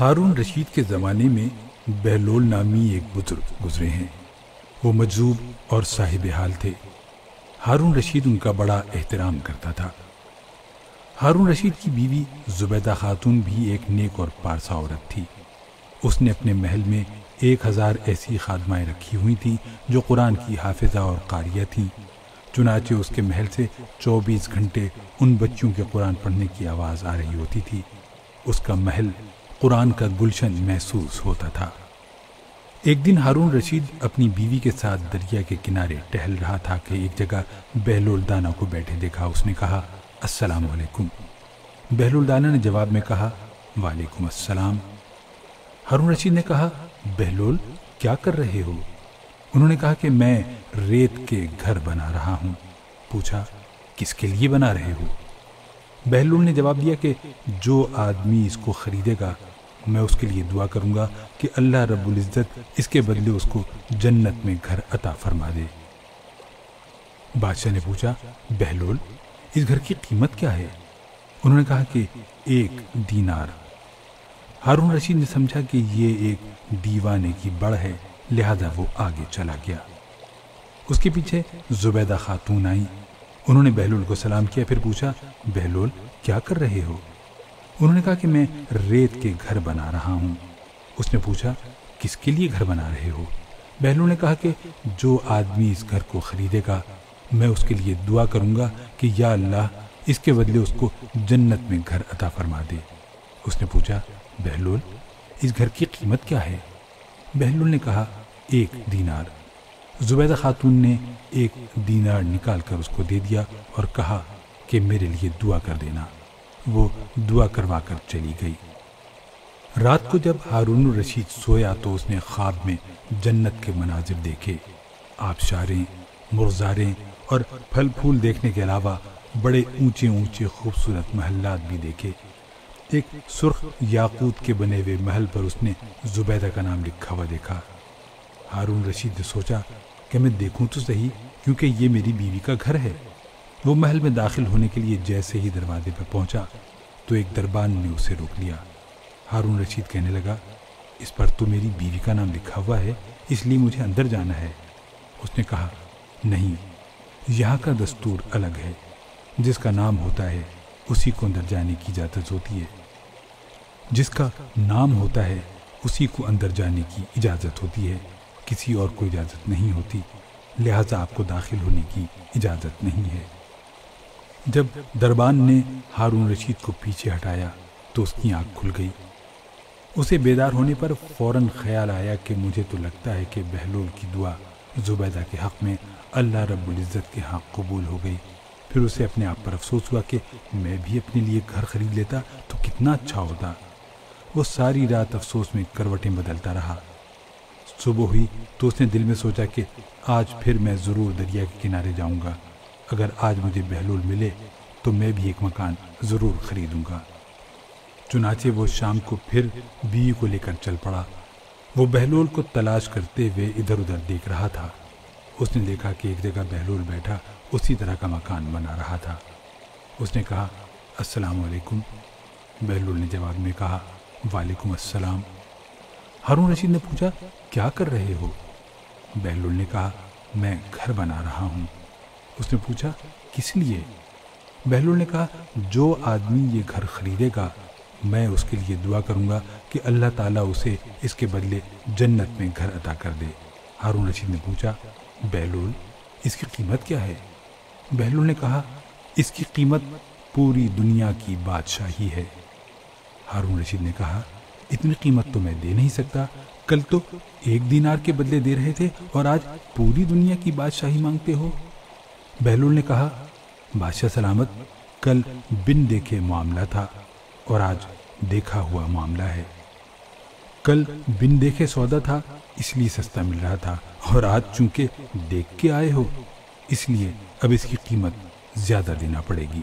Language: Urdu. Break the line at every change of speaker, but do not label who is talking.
ہارون رشید کے زمانے میں بہلول نامی ایک بزرگ گزرے ہیں۔ وہ مجذوب اور صاحب حال تھے۔ ہارون رشید ان کا بڑا احترام کرتا تھا۔ ہارون رشید کی بیوی زبیدہ خاتون بھی ایک نیک اور پارسا عورت تھی۔ اس نے اپنے محل میں 1000 ایسی خادمائیں رکھی ہوئی تھیں جو قرآن کی حافظہ اور قاریہ تھیں۔ چنانچہ اس کے محل سے 24 گھنٹے ان بچیوں کے قرآن پڑھنے کی آواز آ رہی ہوتی تھی۔ اس کا محل قرآن کا گلشن محسوس ہوتا تھا۔ ایک دن ہارون رشید اپنی بیوی کے ساتھ دریا کے کنارے ٹہل رہا تھا کہ ایک جگہ بہلول دانا کو بیٹھے دیکھا۔ اس نے کہا، السلام علیکم۔ بہلول دانا نے جواب میں کہا، وعلیکم السلام۔ ہارون رشید نے کہا، بہلول کیا کر رہے ہو؟ انہوں نے کہا کہ میں ریت کے گھر بنا رہا ہوں۔ پوچھا، کس کے لیے بنا رہے ہو؟ بہلول نے جواب دیا کہ جو آدمی اس کو خریدے گا میں اس کے لیے دعا کروں گا کہ اللہ رب العزت اس کے بدلے اس کو جنت میں گھر عطا فرما دے۔ بادشاہ نے پوچھا، بہلول اس گھر کی قیمت کیا ہے؟ انہوں نے کہا کہ 1 دینار۔ ہارون رشید نے سمجھا کہ یہ ایک دیوانے کی بڑھ ہے، لہذا وہ آگے چلا گیا۔ اس کے پیچھے زبیدہ خاتون آئیں۔ انہوں نے بہلول کو سلام کیا، پھر پوچھا، بہلول کیا کر رہے ہو؟ انہوں نے کہا کہ میں ریت کے گھر بنا رہا ہوں۔ اس نے پوچھا، کس کے لیے گھر بنا رہے ہو؟ بہلول نے کہا کہ جو آدمی اس گھر کو خریدے گا میں اس کے لیے دعا کروں گا کہ یا اللہ اس کے بدلے اس کو جنت میں گھر عطا فرما دے۔ اس نے پوچھا، بہلول اس گھر کی قیمت کیا ہے؟ بہلول نے کہا، 1 دینار۔ زبیدہ خاتون نے 1 دینار نکال کر اس کو دے دیا اور کہا کہ میرے لیے دعا کر دینا۔ وہ دعا کروا کر چلی گئی۔ رات کو جب ہارون الرشید سویا تو اس نے خواب میں جنت کے مناظر دیکھے۔ آبشاریں، مرغزاریں اور پھل پھول دیکھنے کے علاوہ بڑے اونچے اونچے خوبصورت محلات بھی دیکھے۔ ایک سرخ یاقوت کے بنے ہوئے محل پر اس نے زبیدہ کا نام لکھا ہوا دیکھا۔ ہارون رشید نے سوچا کہ میں دیکھوں تو صحیح، کیونکہ یہ میری بیوی کا گھر ہے۔ وہ محل میں داخل ہونے کے لیے جیسے ہی دروازے پر پہنچا تو ایک دربان نے اسے روک لیا۔ ہارون رشید کہنے لگا، اس پر تو میری بیوی کا نام لکھا ہوا ہے، اس لیے مجھے اندر جانا ہے۔ اس نے کہا، نہیں، یہاں کا دستور الگ ہے، جس کا نام ہوتا ہے اسی کو اندر جانے کی اجازت ہوتی ہے۔ جس کا نام ہوتا ہے اسی کو اندر جانے کی اجازت ہوتی ہے، کسی اور کو اجازت نہیں ہوتی، لہذا آپ کو داخل ہونے کی اجازت نہیں ہے۔ جب دربان نے ہارون رشید کو پیچھے ہٹایا تو اس کی آنکھ کھل گئی۔ اسے بیدار ہونے پر فوراً خیال آیا کہ مجھے تو لگتا ہے کہ بہلول کی دعا زبیدہ کے حق میں اللہ رب العزت کے حق قبول ہو گئی۔ پھر اسے اپنے آپ پر افسوس ہوا کہ میں بھی اپنے لیے گھر خرید لیتا تو کتنا اچھا ہوتا۔ وہ ساری رات افسوس میں کروٹیں بدلتا رہا۔ صبح ہوئی تو اس نے دل میں سوچا کہ آج پھر میں ضرور دریا کے کنارے جاؤں گا۔ اگر آج مجھے بہلول ملے تو میں بھی ایک مکان ضرور خریدوں گا۔ چنانچہ وہ شام کو پھر بیوی کو لے کر چل پڑا۔ وہ بہلول کو تلاش کرتے ہوئے ادھر ادھر دیکھ رہا تھا۔ اس نے دیکھا کہ ایک جگہ بہلول بیٹھا اسی طرح کا مکان بنا رہا تھا۔ اس نے کہا، السلام علیکم۔ بہلول نے جواب میں کہا، وعلیکم السلام۔ ہارون رشید نے پوچھا، کیا کر رہے ہو؟ بہلول نے کہا، میں گھر بنا رہا ہوں۔ اس نے پوچھا، کس لیے؟ بہلول نے کہا، جو آدمی یہ گھر خریدے گا میں اس کے لیے دعا کروں گا کہ اللہ تعالیٰ اسے اس کے بدلے جنت میں گھر عطا کر دے۔ ہارون رشید نے پوچھا، بہلول اس کی قیمت کیا ہے؟ بہلول نے کہا، اس کی قیمت پوری دنیا کی بادشاہی ہے۔ ہارون رشید نے کہا، اتنی قیمت تو میں دے نہیں سکتا، کل تو 1 دینار کے بدلے دے رہے تھے اور آج پوری دنیا کی بادشاہی مانگتے ہو۔ بہلول نے کہا، بادشاہ سلامت، کل بن دیکھے معاملہ تھا اور آج دیکھا ہوا معاملہ ہے۔ کل بن دیکھے سودا تھا اس لیے سستا مل رہا تھا، اور آج چونکہ دیکھ کے آئے ہو اس لیے اب اس کی قیمت زیادہ دینا پڑے گی۔